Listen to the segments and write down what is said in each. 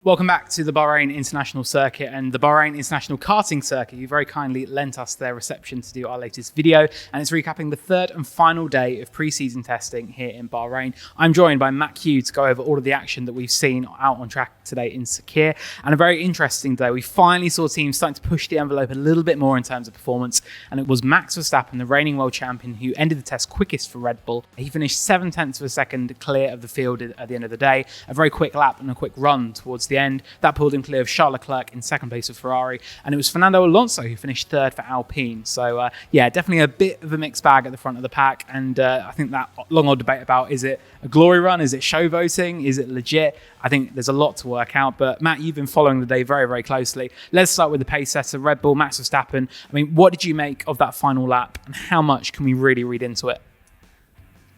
Welcome back to the Bahrain International Circuit and the Bahrain International Karting Circuit, who very kindly lent us their reception to do our latest video, and it's recapping the third and final day of pre-season testing here in Bahrain. I'm joined by Matt Kew to go over all of the action that we've seen out on track today in Sakhir, and a very interesting day. We finally saw teams starting to push the envelope a little bit more in terms of performance, and it was Max Verstappen, the reigning world champion, who ended the test quickest for Red Bull. He finished 7/10 of a second clear of the field at the end of the day, a very quick lap and a quick run towards the end. That pulled him clear of Charles Leclerc in second place for Ferrari, and it was Fernando Alonso who finished third for Alpine. So definitely a bit of a mixed bag at the front of the pack, and I think that long old debate about, is it a glory run, is it show voting, is it legit? I think there's a lot to work out, but Matt, you've been following the day very, very closely. Let's start with the pace setter, Red Bull, Max Verstappen. I mean, what did you make of that final lap, and how much can we really read into it?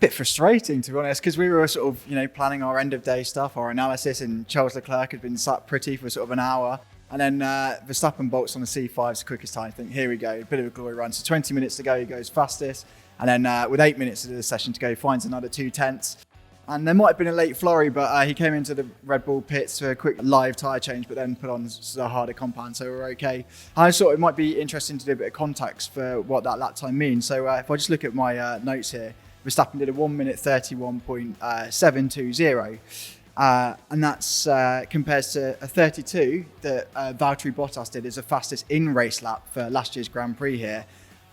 Bit frustrating, to be honest, because we were sort of, planning our end of day stuff, our analysis, and Charles Leclerc had been sat pretty for sort of an hour. And then Verstappen bolts on the C5's quickest time. I think, here we go, a bit of a glory run. So 20 minutes to go, he goes fastest. And then with 8 minutes of the session to go, finds another 2/10. And there might have been a late flurry, but he came into the Red Bull pits for a quick live tyre change, but then put on a harder compound, so we're okay. I thought it might be interesting to do a bit of context for what that lap time means. So if I just look at my notes here, Verstappen did a 1 minute 31.720, and that's compares to a 32 that Valtteri Bottas did as the fastest in-race lap for last year's Grand Prix here,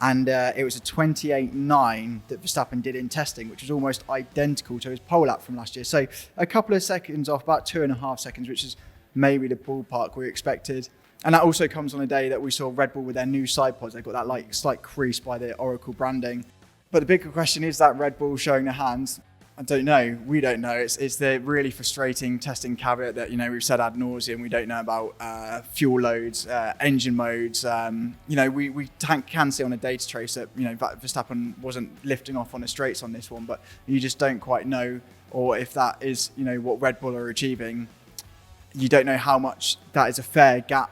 and it was a 28.9 that Verstappen did in testing, which was almost identical to his pole lap from last year. So a couple of seconds off, about 2.5 seconds, which is maybe the ballpark we expected. And that also comes on a day that we saw Red Bull with their new sidepods. They've got that slight crease by the Oracle branding. But the bigger question is that Red Bull showing their hands. I don't know. We don't know. It's the really frustrating testing caveat that, we've said ad nauseum. We don't know about fuel loads, engine modes. We can see on a data trace that, Verstappen wasn't lifting off on the straights on this one, but you just don't quite know, or if that is, what Red Bull are achieving. You don't know how much that is a fair gap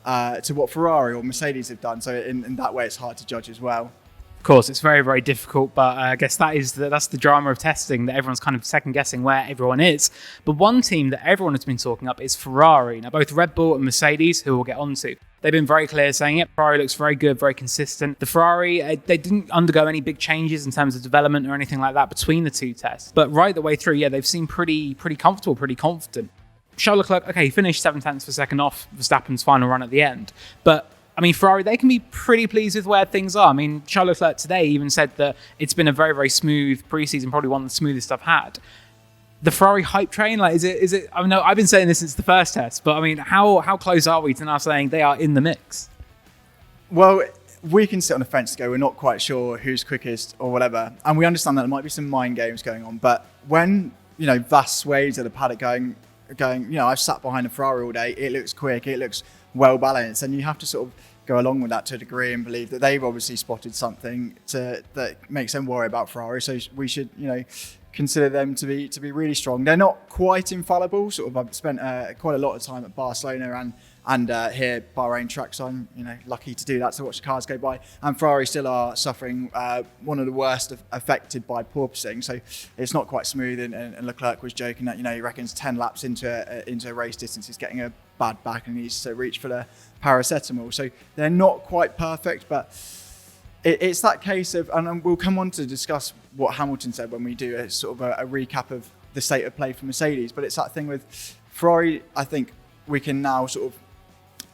to what Ferrari or Mercedes have done. So in that way, it's hard to judge as well. Of course, it's very, very difficult, but I guess that's the drama of testing, that everyone's kind of second guessing where everyone is. But one team that everyone has been talking up is Ferrari. Now, both Red Bull and Mercedes, who we'll get onto, they've been very clear saying, Ferrari looks very good, very consistent. The Ferrari, they didn't undergo any big changes in terms of development or anything like that between the two tests. But right the way through, they've seemed pretty comfortable, pretty confident. Charles Leclerc, he finished 7/10 of a second off Verstappen's final run at the end. But Ferrari, they can be pretty pleased with where things are. Charles Leclerc today even said that it's been a very, very smooth preseason, probably one of the smoothest I've had. The Ferrari hype train, is it? I've been saying this since the first test, but how close are we to now saying they are in the mix? Well, we can sit on the fence and go, we're not quite sure who's quickest or whatever, and we understand that there might be some mind games going on. But when vast swathes of the paddock going, I've sat behind a Ferrari all day. It looks quick. It looks well balanced, and you have to sort of go along with that to a degree and believe that they've obviously spotted something that makes them worry about Ferrari. So we should, consider them to be really strong. They're not quite infallible. I've spent quite a lot of time at Barcelona and here Bahrain track, so I'm lucky to do that, to watch the cars go by. And Ferrari still are suffering one of the worst affected by porpoising. So it's not quite smooth. And Leclerc was joking that he reckons 10 laps into a race distance he's getting a bad back and needs to reach for the paracetamol. So they're not quite perfect, but it's that case of, and we'll come on to discuss what Hamilton said when we do a sort of a recap of the state of play for Mercedes. But it's that thing with Ferrari. I think we can now sort of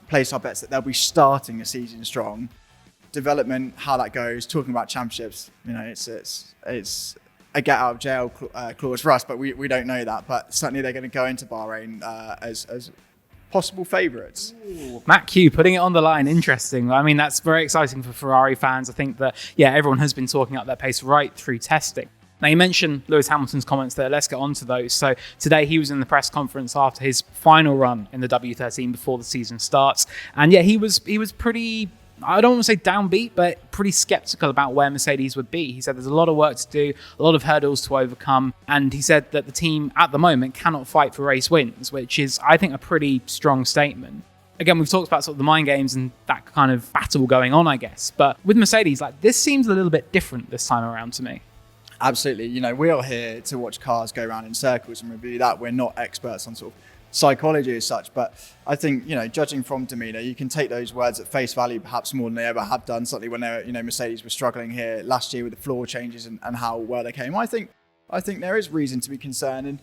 place our bets that they'll be starting the season strong. Development, how that goes, talking about championships, it's a get out of jail clause for us, but we don't know that. But certainly they're going to go into Bahrain as possible favourites. Matt Kew putting it on the line. Interesting. That's very exciting for Ferrari fans. I think that, everyone has been talking up their pace right through testing. Now, you mentioned Lewis Hamilton's comments there. Let's get on to those. So today he was in the press conference after his final run in the W13 before the season starts. And he was pretty, I don't want to say downbeat, but pretty skeptical about where Mercedes would be. He said there's a lot of work to do, a lot of hurdles to overcome. And he said that the team at the moment cannot fight for race wins, which is, I think, a pretty strong statement. Again, we've talked about sort of the mind games and that kind of battle going on, I guess. But with Mercedes, this seems a little bit different this time around to me. Absolutely. We are here to watch cars go around in circles and review that. We're not experts on sort of psychology as such. But I think, judging from demeanour, you can take those words at face value, perhaps more than they ever have done. Certainly when they were, Mercedes were struggling here last year with the floor changes and how well they came. I think there is reason to be concerned. And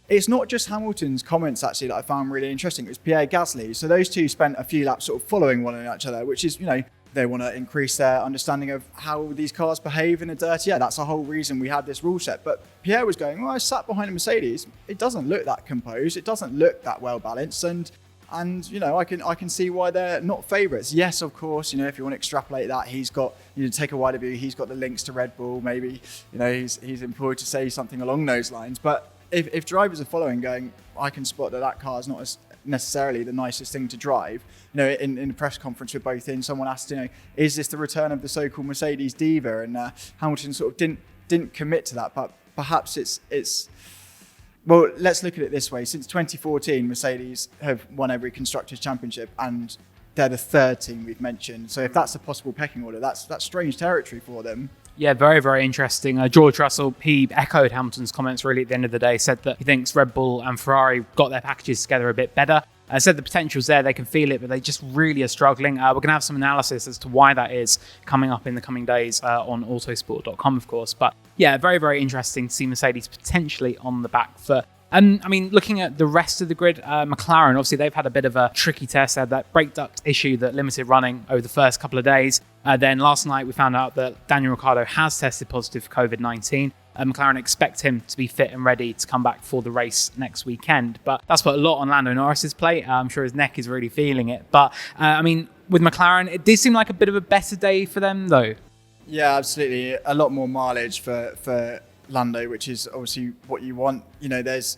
it's not just Hamilton's comments actually that I found really interesting. It was Pierre Gasly. So those two spent a few laps sort of following one another, which is, they want to increase their understanding of how these cars behave in a dirty air. That's the whole reason we had this rule set. But Pierre was going, I sat behind a Mercedes. It doesn't look that composed. It doesn't look that well balanced. And I can see why they're not favourites. Yes, of course, if you want to extrapolate that, he's got, take a wider view, he's got the links to Red Bull. Maybe, he's employed to say something along those lines. But if drivers are following going, I can spot that car is not as necessarily the nicest thing to drive. In the press conference we're both in, someone asked, is this the return of the so-called Mercedes diva? And Hamilton sort of didn't commit to that, but perhaps it's well, let's look at it this way. Since 2014, Mercedes have won every Constructors' Championship, and they're the third team we've mentioned. So if that's a possible pecking order, that's strange territory for them. Yeah, very, very interesting. George Russell, he echoed Hamilton's comments really at the end of the day, said that he thinks Red Bull and Ferrari got their packages together a bit better. Said the potential's there, they can feel it, but they just really are struggling. We're going to have some analysis as to why that is coming up in the coming days on autosport.com, of course. But yeah, very, very interesting to see Mercedes potentially on the back foot. Looking at the rest of the grid, McLaren, obviously they've had a bit of a tricky test. They had that brake duct issue that limited running over the first couple of days. Then last night we found out that Daniel Ricciardo has tested positive for COVID-19. McLaren expect him to be fit and ready to come back for the race next weekend. But that's put a lot on Lando Norris's plate. I'm sure his neck is really feeling it. But with McLaren, it did seem like a bit of a better day for them though. Yeah, absolutely. A lot more mileage for Lando, which is obviously what you want. There's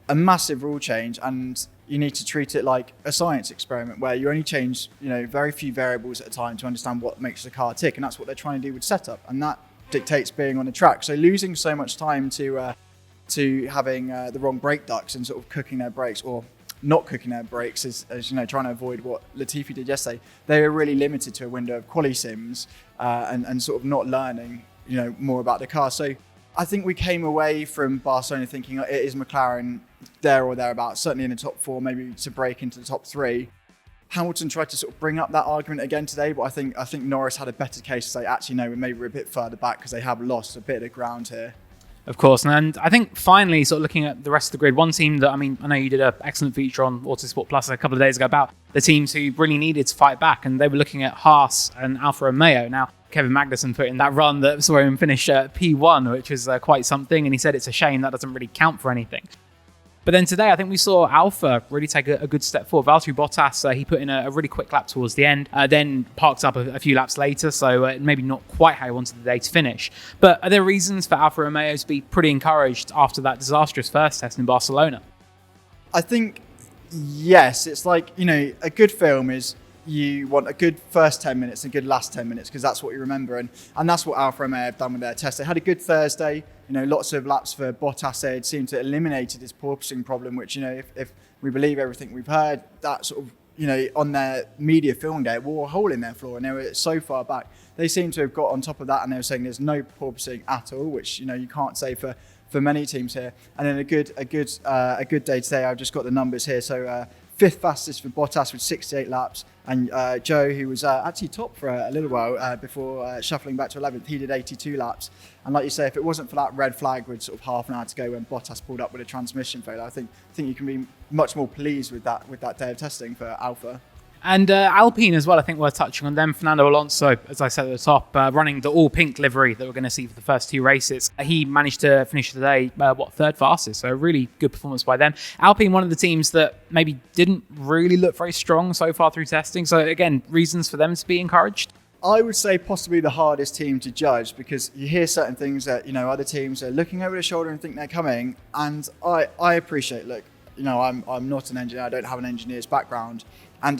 a massive rule change and you need to treat it like a science experiment where you only change, very few variables at a time to understand what makes the car tick. And that's what they're trying to do with setup. And that dictates being on the track. So losing so much time to having the wrong brake ducts and sort of cooking their brakes or not cooking their brakes as trying to avoid what Latifi did yesterday. They were really limited to a window of quali sims and sort of not learning, more about the car. So I think we came away from Barcelona thinking it is McLaren there or thereabouts, certainly in the top four, maybe to break into the top three. Hamilton tried to sort of bring up that argument again today, but I think Norris had a better case to say, actually, no, maybe we're a bit further back because they have lost a bit of ground here. Of course, and I think finally, sort of looking at the rest of the grid, one team that, I know you did an excellent feature on Autosport Plus a couple of days ago about the teams who really needed to fight back, and they were looking at Haas and Alfa Romeo. Now, Kevin Magnussen put in that run that saw him finish P1, which was quite something, and he said it's a shame that doesn't really count for anything. But then today, I think we saw Alfa really take a good step forward. Valtteri Bottas, he put in a really quick lap towards the end, then parked up a few laps later, so maybe not quite how he wanted the day to finish. But are there reasons for Alfa Romeo to be pretty encouraged after that disastrous first test in Barcelona? I think, yes. It's like, a good film is you want a good first 10 minutes and a good last 10 minutes because that's what you remember. And that's what Alfa Romeo have done with their test. They had a good Thursday, lots of laps for Bottas. They had seemed to have eliminated his porpoising problem, which, if we believe everything we've heard, that sort of, on their media film day, it wore a hole in their floor and they were so far back. They seem to have got on top of that and they were saying there's no porpoising at all, which, you can't say for many teams here. And then a good day today. I've just got the numbers here. So, fifth fastest for Bottas with 68 laps. And Joe, who was actually top for a little while before shuffling back to 11th, he did 82 laps. And like you say, if it wasn't for that red flag with sort of half an hour to go when Bottas pulled up with a transmission failure, I think you can be much more pleased with that day of testing for Alfa. And Alpine as well, I think we're touching on them. Fernando Alonso, as I said at the top, running the all-pink livery that we're going to see for the first two races. He managed to finish the day, third fastest. So a really good performance by them. Alpine, one of the teams that maybe didn't really look very strong so far through testing. So again, reasons for them to be encouraged? I would say possibly the hardest team to judge because you hear certain things that, other teams are looking over their shoulder and think they're coming. And I appreciate, look, I'm not an engineer. I don't have an engineer's background. And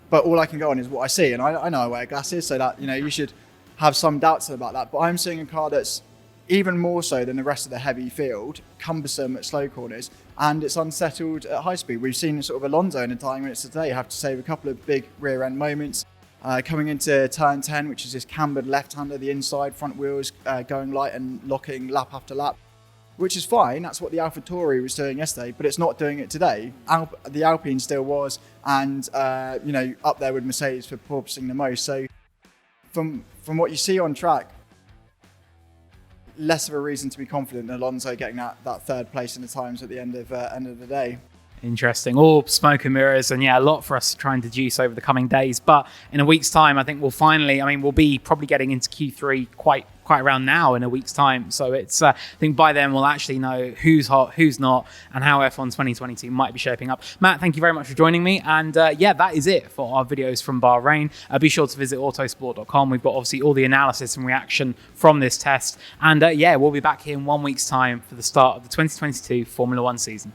but all I can go on is what I see. And I know I wear glasses, so that, you should have some doubts about that. But I'm seeing a car that's even more so than the rest of the heavy field, cumbersome at slow corners, and it's unsettled at high speed. We've seen sort of Alonso in the tying minutes today have to save a couple of big rear end moments. Coming into turn 10, which is this cambered left-hander, the inside front wheels going light and locking lap after lap. which is fine. That's what the AlphaTauri was doing yesterday, but it's not doing it today. The Alpine still was, and up there with Mercedes for porpoising the most. So from what you see on track, less of a reason to be confident in Alonso getting that third place in the times at the end of the day. Interesting. All smoke and mirrors, and a lot for us to try and deduce over the coming days. But in a week's time, I think we'll be probably getting into Q3 quite around now in a week's time. So it's, I think by then we'll actually know who's hot, who's not, and how F1's 2022 might be shaping up. Matt, thank you very much for joining me. And that is it for our videos from Bahrain. Be sure to visit autosport.com. We've got obviously all the analysis and reaction from this test. And we'll be back here in 1 week's time for the start of the 2022 Formula One season.